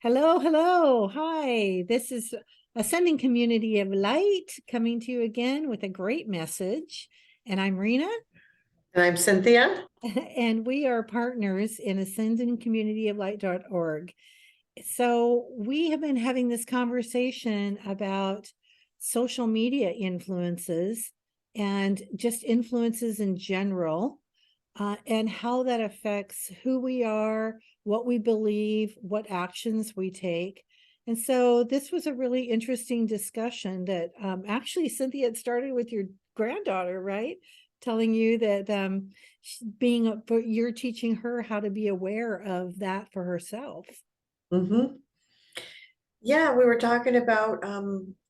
Hello, hello. Hi. This is Ascending Community of Light coming to you again with a great message. And I'm Rena, And I'm Cynthia. and we are partners in ascendingcommunityoflight.org. So we have been having this conversation about social media influences and just influences in general, and how that affects who we are, what we believe, what actions we take. And so this was a really interesting discussion that actually Cynthia had started with your granddaughter, right? Telling you that you're teaching her how to be aware of that for herself. hmm Yeah, we were talking about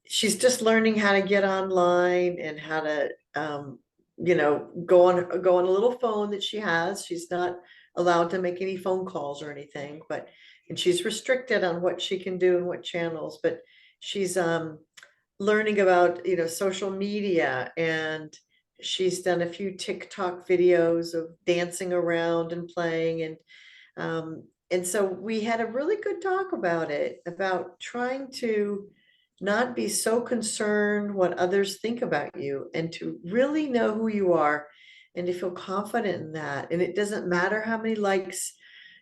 she's just learning how to get online and how to go on a little phone that she has. She's not allowed to make any phone calls or anything, and she's restricted on what she can do and what channels, but she's learning about social media, and she's done a few TikTok videos of dancing around and playing, and so we had a really good talk about it, about trying to not be so concerned what others think about you, and to really know who you are, and to feel confident in that. And it doesn't matter how many likes,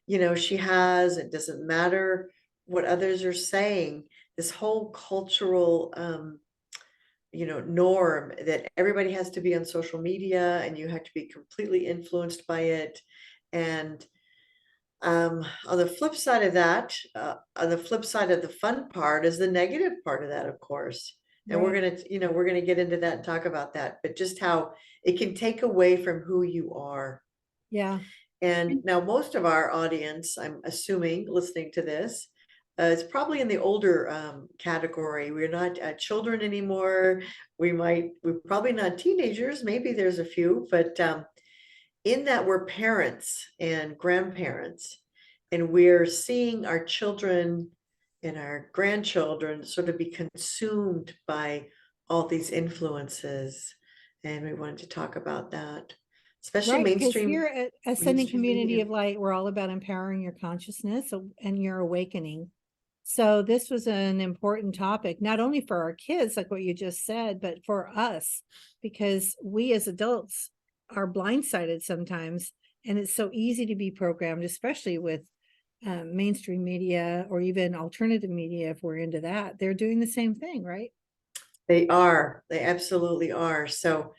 she has. It doesn't matter what others are saying. This whole cultural, norm that everybody has to be on social media and you have to be completely influenced by it. And on the flip side of that, on the flip side of the fun part is the negative part of that, of course. And Right. we're gonna get into that and talk about that, but just how it can take away from who you are. Yeah. And now most of our audience, I'm assuming, listening to this, is probably in the older category. We're not children anymore. We're probably not teenagers. Maybe there's a few, but in that we're parents and grandparents, and we're seeing our children and our grandchildren sort of be consumed by all these influences. And we wanted to talk about that, especially Right, because mainstream here at Ascending mainstream Community media. of Light, we're all about empowering your consciousness and your awakening. So this was an important topic, not only for our kids, like what you just said, but for us, because we as adults are blindsided sometimes, and it's so easy to be programmed, especially with mainstream media or even alternative media. If we're into that, they're doing the same thing, right? They absolutely are. So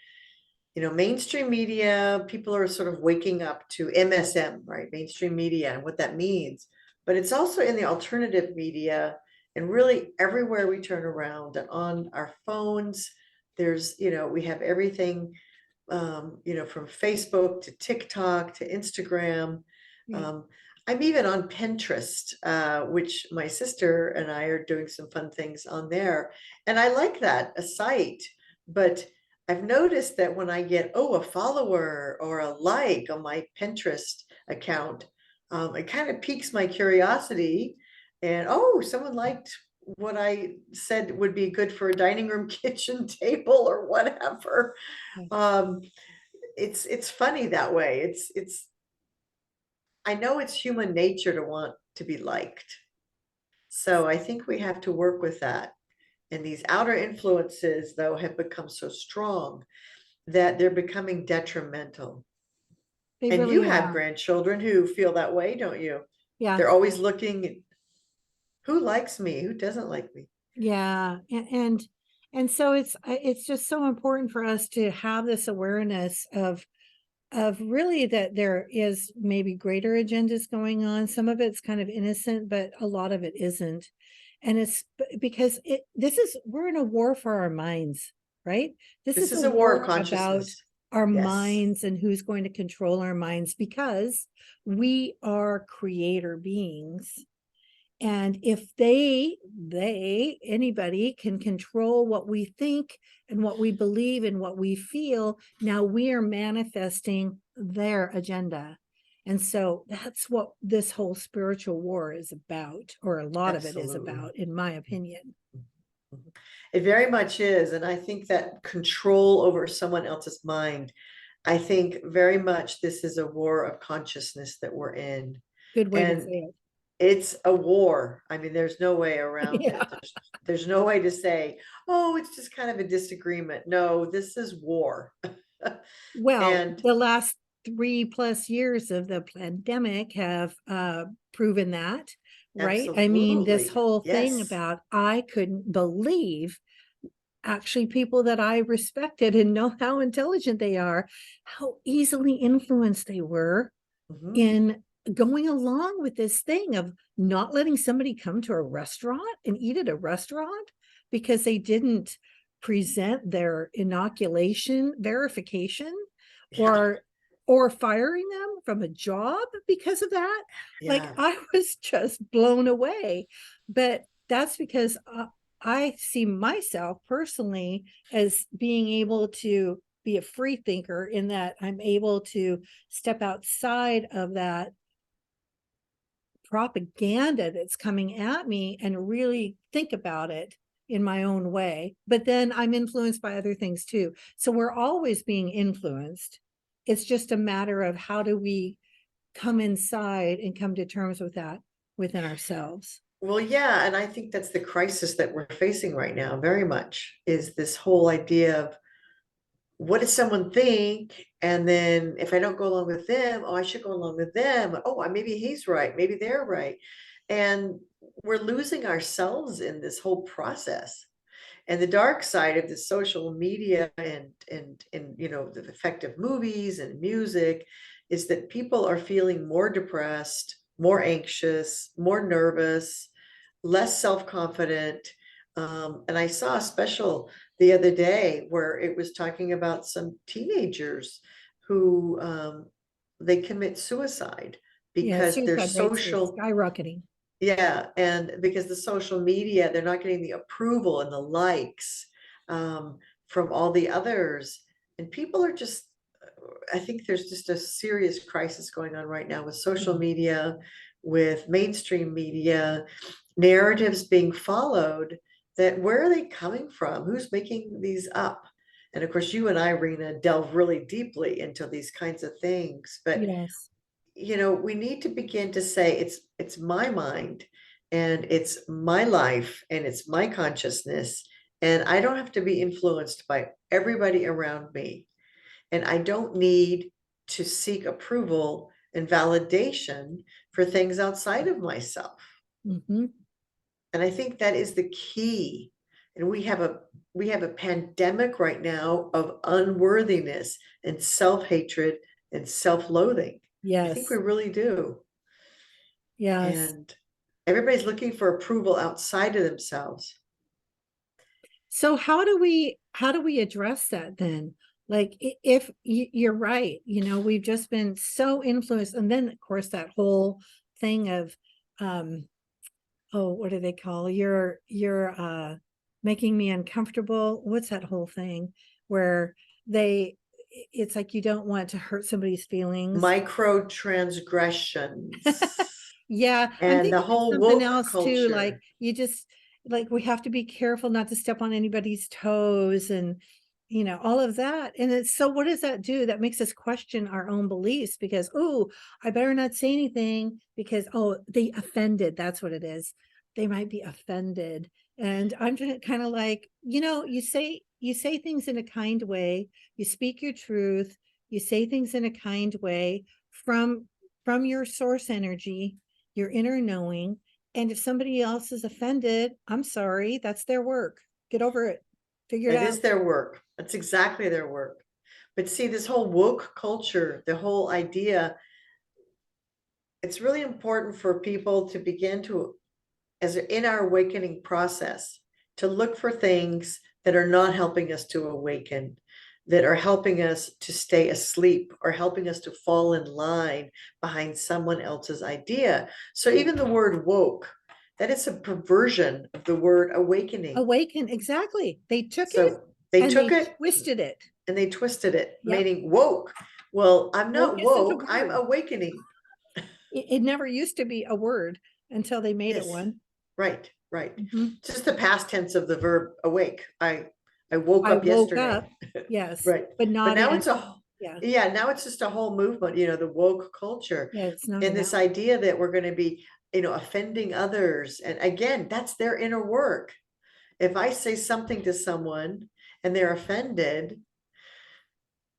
mainstream media, people are sort of waking up to MSM, right? Mainstream media and what that means. But it's also in the alternative media, and really everywhere we turn around and on our phones. There's, we have everything, from Facebook to TikTok to Instagram. Right. Um, I'm even on Pinterest, which my sister and I are doing some fun things on there. And I like that, a site, but I've noticed that when I get, a follower or a like on my Pinterest account, it kind of piques my curiosity. And someone liked what I said would be good for a dining room kitchen table or whatever. Yeah. Um, it's funny that way. It's I know it's human nature to want to be liked. So I think we have to work with that. And these outer influences, though, have become so strong that they're becoming detrimental. They And you really have are. grandchildren who feel that way, don't you? Yeah. They're always looking, who likes me? Who doesn't like me? Yeah, and so it's just so important for us to have this awareness of really that there is maybe greater agendas going on. Some of it's kind of innocent, but a lot of it isn't. And it's because we're in a war for our minds, right? This This is a is a war of war about consciousness. our Yes. minds and who's going to control our minds, because we are creator beings. And if anybody can control what we think and what we believe and what we feel, now we are manifesting their agenda. And so that's what this whole spiritual war is about, or a lot of it is Absolutely. about, in my opinion. It very much is. And I think that control over someone else's mind, I think very much this is a war of consciousness that we're in. Good way to say And it. it's a war. I mean, there's no way around Yeah. it. There's no way to say, oh, it's just kind of a disagreement. No, this is war. Well, And the last 3+ years of the pandemic have proven that, right? I mean, this absolutely, whole thing yes. about I couldn't believe actually people that I respected and know how intelligent they are, how easily influenced they were Mhm. in going along with this thing of not letting somebody come to a restaurant and eat at a restaurant because they didn't present their inoculation verification, Yeah, or firing them from a job because of that. Like, yeah. I was just blown away. But that's because I see myself personally as being able to be a free thinker, in that I'm able to step outside of that propaganda that's coming at me and really think about it in my own way. But then I'm influenced by other things too. So we're always being influenced. It's just a matter of how do we come inside and come to terms with that within ourselves. Well, yeah, and I think that's the crisis that we're facing right now, very much, is this whole idea of what does someone think? And then if I don't go along with them, oh, I should go along with them. Oh, maybe he's right, maybe they're right. And we're losing ourselves in this whole process. And the dark side of the social media and the effective movies and music is that people are feeling more depressed, more anxious, more nervous, less self-confident. And I saw a special the other day where it was talking about some teenagers who they commit suicide Yeah, because their suicide rates are social, skyrocketing. yeah, and because the social media, they're not getting the approval and the likes from all the others. And people are just, I think there's just a serious crisis going on right now with social Yeah. media, with mainstream media, narratives being followed, that where are they coming from? Who's making these up? And of course, you and I, Rena, delve really deeply into these kinds of things. But Yes. we need to begin to say it's my mind and it's my life and it's my consciousness, and I don't have to be influenced by everybody around me, and I don't need to seek approval and validation for things outside of myself. Hmm. And I think that is the key. And we have a pandemic right now of unworthiness and self-hatred and self-loathing. I think we Yes. really do. Yes. And everybody's looking for approval outside of themselves. So how do we address that then? Like, if you're right, we've just been so influenced, and then of course that whole thing of um oh, what do they call, you're making me uncomfortable. What's that whole thing where they it's like you don't want to hurt somebody's feelings. Micro transgressions Yeah, I'm and the thinking of whole something woke else too, like culture. you just, like, we have to be careful not to step on anybody's toes, and all of that. And it's, so what does that do? That makes us question our own beliefs, because oh, I better not say anything because oh, they offended. That's what it is. They might be offended. And I'm just kind of like, you say things in a kind way, you speak your truth, you say things in a kind way from your source energy, your inner knowing. And if somebody else is offended, I'm sorry, that's their work. Get over it. Figure it It out. is their work. That's exactly their work. But see, this whole woke culture, the whole idea, it's really important for people to begin to, as in our awakening process, to look for things that are not helping us to awaken, that are helping us to stay asleep or helping us to fall in line behind someone else's idea. So even the word woke, that is a perversion of the word awakening. Awaken, exactly. They took it So they and took they it twisted it. and they twisted it, Yep. meaning woke. Well, I'm Woke not isn't a woke, I'm word. awakening. It never used to be a word until they made it Yes, one. right, right. Mhm. Just the past tense of the verb awake. I woke I up woke yesterday. up, yes, Right. but But not now in, it's a, yeah, yeah, now it's just a whole movement, the woke culture. yeah, it's not And an this out. idea that we're going to be offending others. And again, that's their inner work. If I say something to someone and they're offended,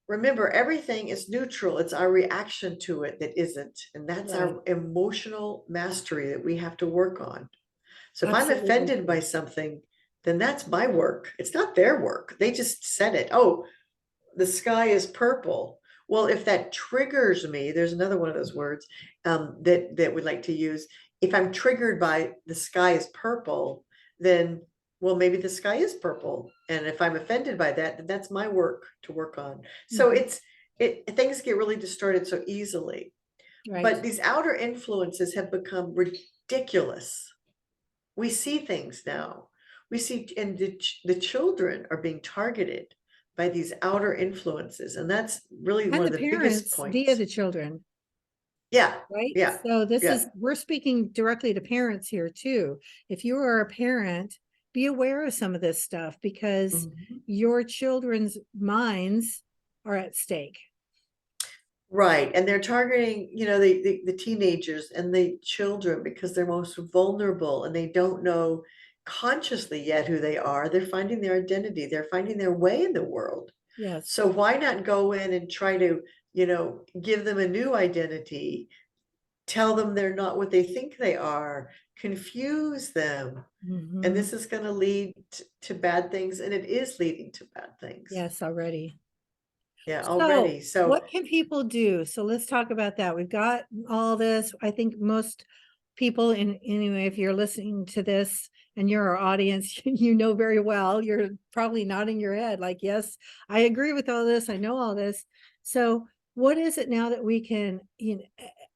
remember, everything is neutral. It's our reaction to it that isn't. And that's Right. our emotional mastery that we have to work on. So if I'm Absolutely offended by true. something, then that's my work. It's not their work. They just said it. Oh, the sky is purple. Well, if that triggers me, there's another one of those words that we like to use. If I'm triggered by the sky is purple, then well, maybe the sky is purple. And if I'm offended by that, then that's my work to work on. So Mhm. things get really distorted so easily. Right. But these outer influences have become ridiculous. We see things now. We see, and the children are being targeted by these outer influences, and that's really And one the of the biggest parents via points. the children, Yeah, right? yeah, So this yeah. is, we're speaking directly to parents here too. If you are a parent, be aware of some of this stuff because Mhm. your children's minds are at stake. Right, and they're targeting, the teenagers and the children because they're most vulnerable and they don't know consciously yet who they are. They're finding their identity. They're finding their way in the world. Yes. So why not go in and try to, give them a new identity, tell them they're not what they think they are, confuse them. And Mhm. this is going to lead to bad things, and it is leading to bad things. Yes, already. Yeah, So already. So, what can people do? So let's talk about that. We've got all this. I think most people in anyway, if you're listening to this and you're our audience, you know very well, you're probably nodding your head like, yes, I agree with all this. I know all this. So what is it now that we can,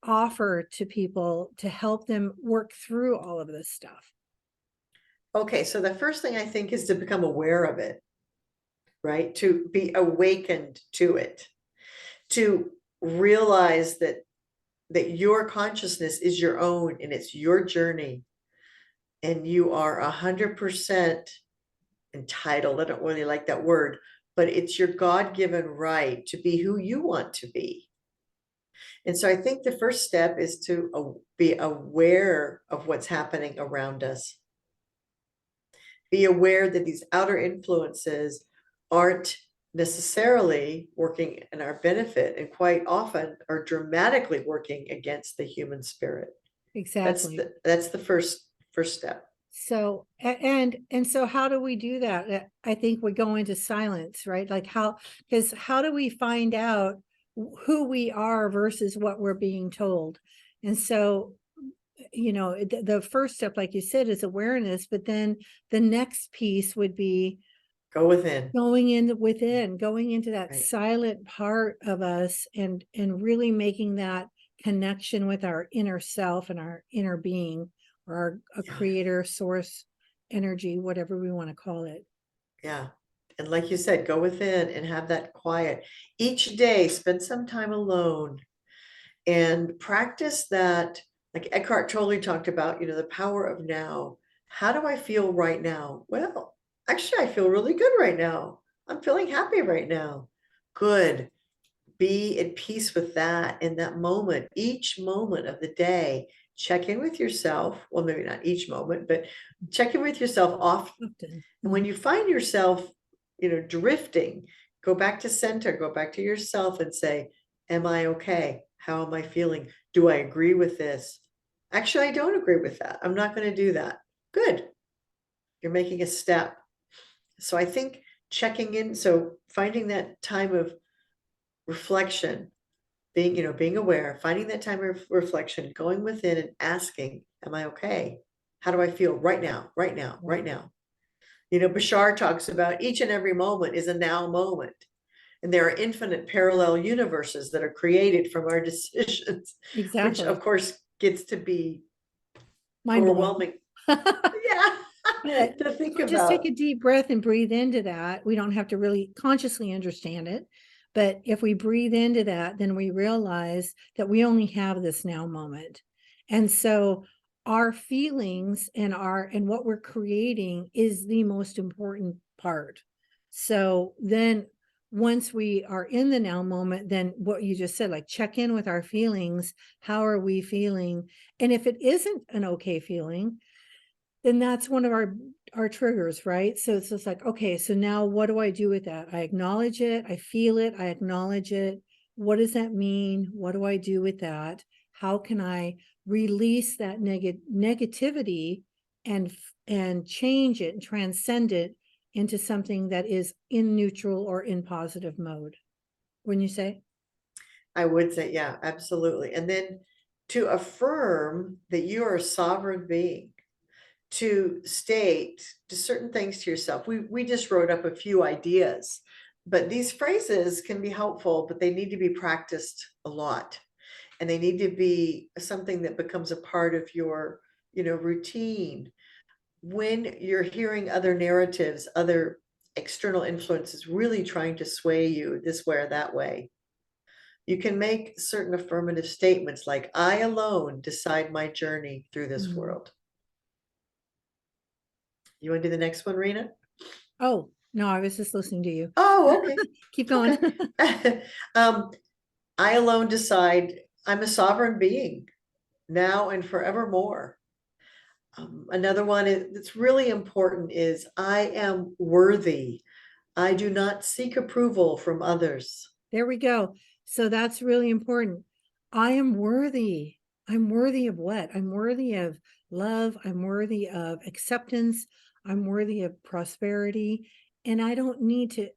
offer to people to help them work through all of this stuff? okay, so the first thing I think is to become aware of it, right? To be awakened to it, to realize that your consciousness is your own and it's your journey, and you are 100% entitled. I don't really like that word, but it's your God-given right to be who you want to be. And so I think the first step is to be aware of what's happening around us. Be aware that these outer influences aren't necessarily working in our benefit and quite often are dramatically working against the human spirit. That's Exactly. the first step. So, and so how do we do that? I think we go into silence, right? Like because how do we find out who we are versus what we're being told? And so, the first step, like you said, is awareness, but then the next piece would be Go within. going into that Right. silent part of us and really making that connection with our inner self and our inner being or a Yeah. creator source energy, whatever we want to call it. Yeah. And like you said, go within and have that quiet. Each day, spend some time alone and practice that. Like Eckhart Tolle talked about, the power of now. How do I feel right now? Well, actually, I feel really good right now. I'm feeling happy right now. Good. Be at peace with that in that moment, each moment of the day. Check in with yourself. Well, maybe not each moment, but check in with yourself often. Often. And when you find yourself, drifting, go back to center, go back to yourself and say, am I okay? How am I feeling? Do I agree with this? Actually, I don't agree with that. I'm not going to do that. Good. You're making a step. So I think checking in, so finding that time of reflection, being aware, finding that time of reflection, going within and asking, am I okay? How do I feel right now, right now, right Right. now? Bashar talks about each and every moment is a now moment. And there are infinite parallel universes that are created from our decisions, which of Exactly. course gets to be Mind blowing. overwhelming. Yeah, But to if think we just take about. a deep breath and breathe into that, we don't have to really consciously understand it. But if we breathe into that, then we realize that we only have this now moment. And so our feelings and what we're creating is the most important part. So then once we are in the now moment, then what you just said, like check in with our feelings. How are we feeling? And if it isn't an okay feeling, then that's one of our triggers, right? So it's just like, okay, so now what do I do with that? I acknowledge it, I feel it, I acknowledge it. What does that mean? What do I do with that? How can I release that negativity and change it and transcend it into something that is in neutral or in positive mode? Wouldn't you say? I would say, yeah, absolutely. And then to affirm that you are a sovereign being, to state to certain things to yourself. We just wrote up a few ideas, but these phrases can be helpful, but they need to be practiced a lot. And they need to be something that becomes a part of your, routine. When you're hearing other narratives, other external influences really trying to sway you this way or that way, you can make certain affirmative statements like, I alone decide my journey through this Mhm. world. You want to do the next one, Rena? Oh, no, I was just listening to you. Oh, okay. Keep going. Okay. I alone decide I'm a sovereign being now and forevermore. Another one that's really important is I am worthy. I do not seek approval from others. There we go. So that's really important. I am worthy. I'm worthy of what? I'm worthy of love. I'm worthy of acceptance. I'm worthy of prosperity. And I don't need to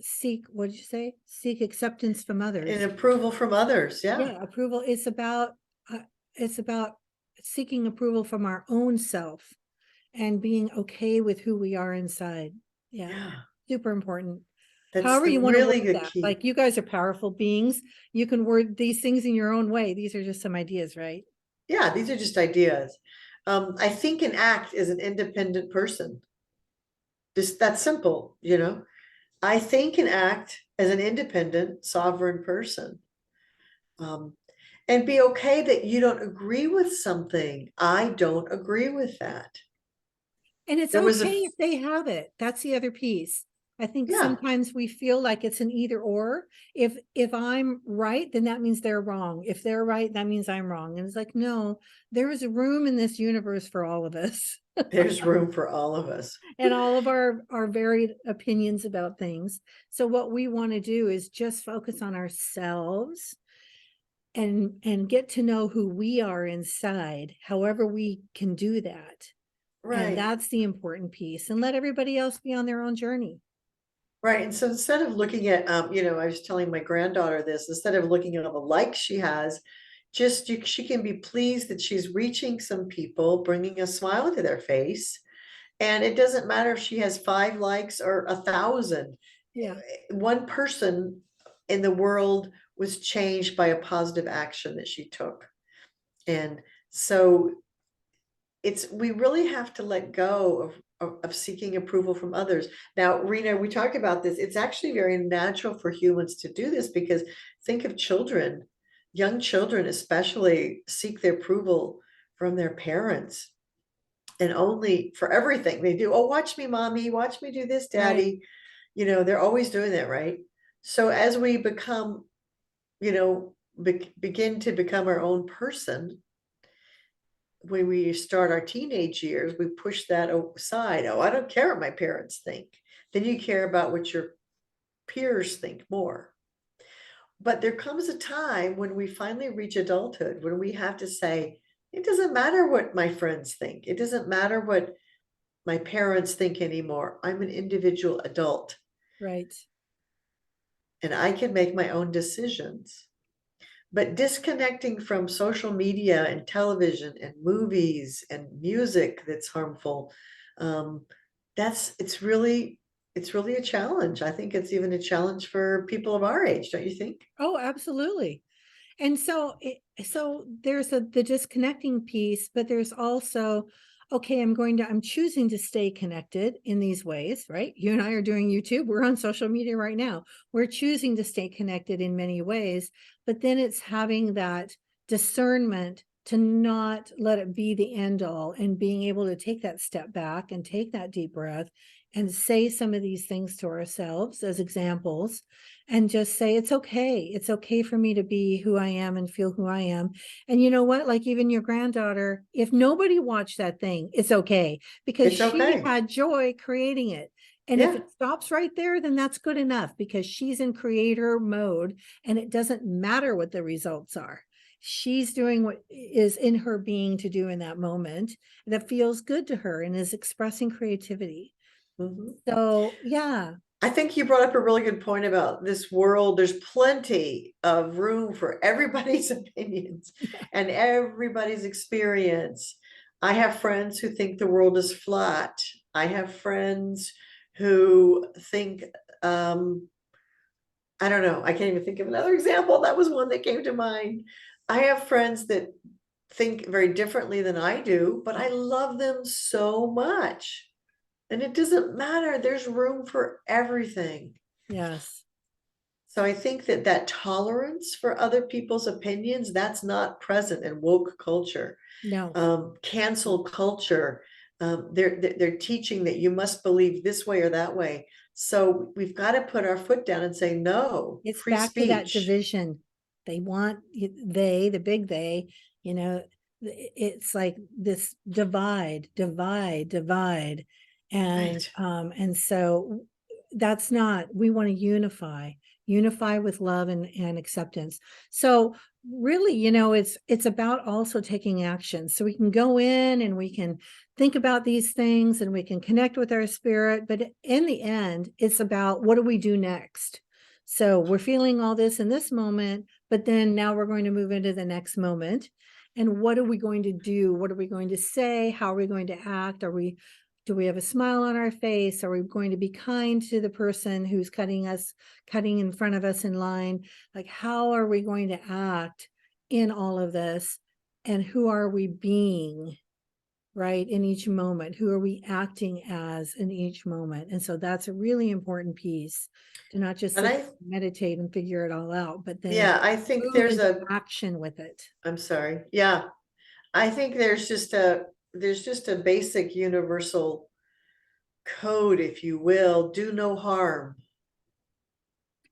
seek, what did you say? Seek acceptance from And others. approval from others. Yeah. Yeah, approval. Uh, it's about seeking approval from our own self and being okay with who we are inside. Yeah, Yeah. super important. That's However the you want to really word good that. key. Like you guys are powerful beings. You can word these things in your own way. These are just some ideas, right? Yeah, these are just ideas. I think and act as an independent person. Just that simple. I think and act as an independent, sovereign person. Um, and be okay that you don't agree with something. I don't agree with that. And it's There was okay a, if they have it. That's the other piece. I think yeah, sometimes we feel like it's an either or. If I'm right, then that means they're wrong. If they're right, that means I'm wrong. And it's like, no, there is a room in this universe for all of us there's room for all of us. and all of our varied opinions about things. So what we want to do is just focus on ourselves and get to know who we are inside, however we can do that. And Right, that's the important piece, and let everybody else be on their own journey. right. And so instead of looking at, I was telling my granddaughter this, instead of looking at all the likes she has, she can be pleased that she's reaching some people, bringing a smile to their face. And it doesn't matter if she has 5 likes or 1,000. Yeah, One person in the world was changed by a positive action that she took. And so we really have to let go of seeking approval from others. Now, Rena, we talked about this. It's actually very natural for humans to do this because think of children, young children especially seek their approval from their parents and only for everything they do. Oh, watch me, mommy, watch me do this, right. daddy. They're always doing that, right? So as we become, begin to become our own person, when we start our teenage years, we push that aside. Oh, I don't care what my parents think. Then you care about what your peers think more. But there comes a time when we finally reach adulthood when we have to say, it doesn't matter what my friends think. It doesn't matter what my parents think anymore. I'm an individual adult Right. and I can make my own decisions. But disconnecting from social media and television and movies and music that's harmful, um, it's really a challenge. I think it's even a challenge for people of our age, don't you think? Oh, absolutely. And so there's the disconnecting piece, but there's also, okay, I'm choosing to stay connected in these ways, right? You and I are doing YouTube. We're on social media right now. We're choosing to stay connected in many ways, but then it's having that discernment to not let it be the end all and being able to take that step back and take that deep breath and say some of these things to ourselves as examples and just say, it's okay. It's okay for me to be who I am and feel who I am. And you know what? Like even your granddaughter, if nobody watched that thing, it's okay because It's she okay. had joy creating it. And if Yeah. it stops right there, then that's good enough because she's in creator mode and it doesn't matter what the results are. She's doing what is in her being to do in that moment that feels good to her and is expressing creativity. Mhm. So, yeah, I think you brought up a really good point about this world. There's plenty of room for everybody's opinions yeah, and everybody's experience. I have friends who think the world is flat. I have friends who think, um, I don't know, I can't even think of another example. That was one that came to mind. I have friends that think very differently than I do, but I love them so much. And it doesn't matter. There's room for everything. yes, So I think that that tolerance for other people's opinions, that's not present in woke culture. no, Cancel culture. They're teaching that you must believe this way or that way. So we've got to put our foot down and say no. it's Free back to that speech. division. They want the big they, you know, it's like this divide. Right. And so that's not, we want to unify with love and acceptance. So really, it's about also taking action. So we can go in and we can think about these things and we can connect with our spirit. But in the end, it's about what do we do next? So we're feeling all this in this moment, but then now we're going to move into the next moment. And what are we going to do? What are we going to say? How are we going to act? Do we have a smile on our face? Are we going to be kind to the person who's cutting in front of us in line? Like, how are we going to act in all of this? And who are we being, right, in each moment? Who are we acting as in each moment? And so that's a really important piece to not just And sit I, meditate and figure it all out, but then yeah, I think move there's into a, action with it. I'm sorry. Yeah. I think there's just a basic universal code, if you will. Do no harm.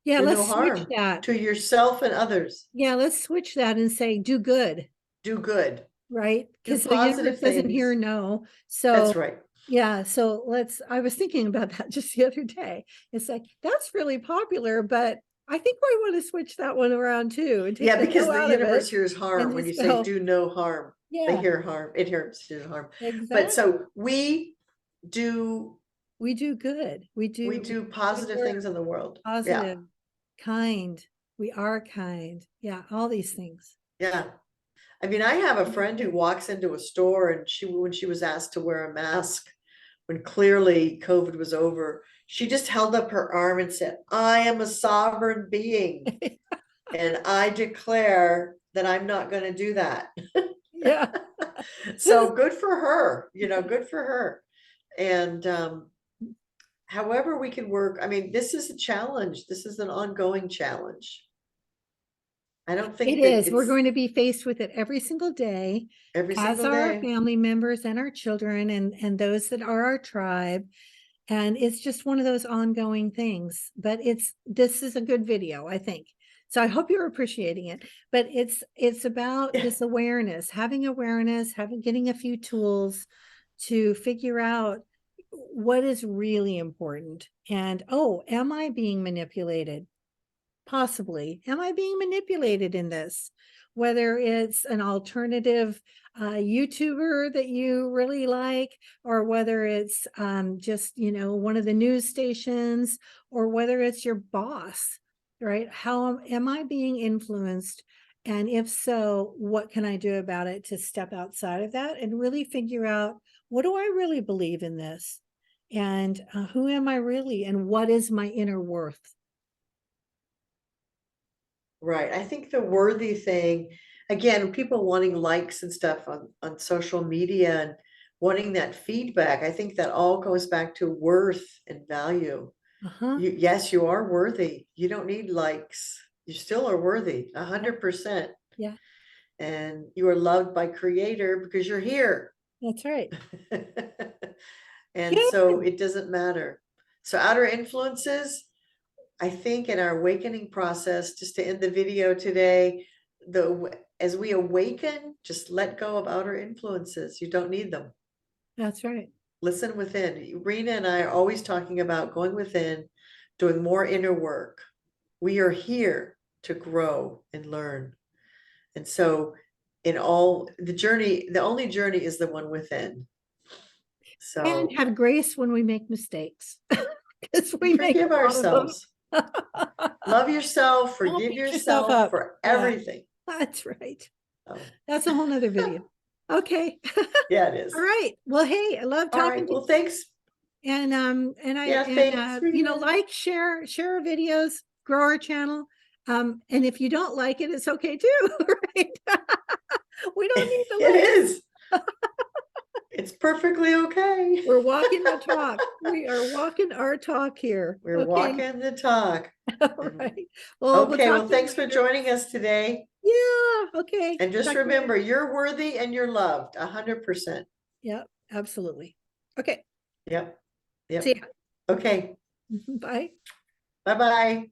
Yeah, Do no let's switch harm that. to yourself and others. Yeah, let's switch that and say do good, Do good. right? Do Because the universe positive doesn't hear things. no. That's So right. yeah, so I was thinking about that just the other day. It's like that's really popular, but I think we want to switch that one around too and take Yeah, the because no the out of universe it hears and harm. When you just say go, do no harm, they yeah, hear harm. It hears harm. But exactly. so do We do good. we We do do good positive things work, in the world. Yeah. positive, kind. We are kind. Yeah, all these things. Yeah. I mean, I have a friend who walks into a store and when she was asked to wear a mask, when clearly COVID was over, she just held up her arm and said, I am a sovereign being and I declare that I'm not going to do that. Yeah. So good for her, good for her. And however we can work, I mean, this is a challenge. This is an ongoing challenge. I don't It think that is. We're it's going to be faced with it every single day, every as single are our day. family members and our children and those that are our tribe. And it's just one of those ongoing things. But this is a good video, I think. So I hope you're appreciating it. But it's about Yeah. this awareness, getting a few tools to figure out what is really important. And oh, am I being manipulated? Possibly. Am I being manipulated in this? Whether it's an alternative YouTuber that you really like, or whether it's just, one of the news stations, or whether it's your boss, right? How am I being influenced? And if so, what can I do about it to step outside of that and really figure out what do I really believe in this? And who am I really? And what is my inner worth? Right. I think the worthy thing, again, people wanting likes and stuff on social media and wanting that feedback, I think that all goes back to worth and value. Uh-huh. Yes, you are worthy. You don't need likes. You still are worthy, Yeah. 100%. Yeah. And you are loved by Creator because you're here. That's right. And so Good. it doesn't matter. So outer influences, I think in our awakening process, just to end the video today, as we awaken, just let go of outer influences. You don't need them. That's right. Listen within. Rena and I are always talking about going within, doing more inner work. We are here to grow and learn. And so in all the journey, the only journey is the one within. And So have grace when we make mistakes. Because we make forgive a lot of them. ourselves. Love yourself, Don't forgive beat yourself yourself up. for Yeah, everything. that's right. Oh, That's a whole nother video. Okay. yeah, it All is. right. Well, hey, I love All talking right. to Well, thanks. you. Yeah, thanks, Rena. Like, share our videos, grow our channel. And if you don't like it, it's okay too, right? We don't need to It like it. is. It's perfectly okay. We're walking the talk. We are walking our talk here. We're Okay. walking the talk. All right. Well, we'll Okay, talk well, to you thanks for later. joining us today. Yeah. Okay. And just Talk to you later. remember, you're worthy and you're loved 100%. Yep. Absolutely. Okay. Yep. See Yep. ya. Okay. Bye. Bye-bye.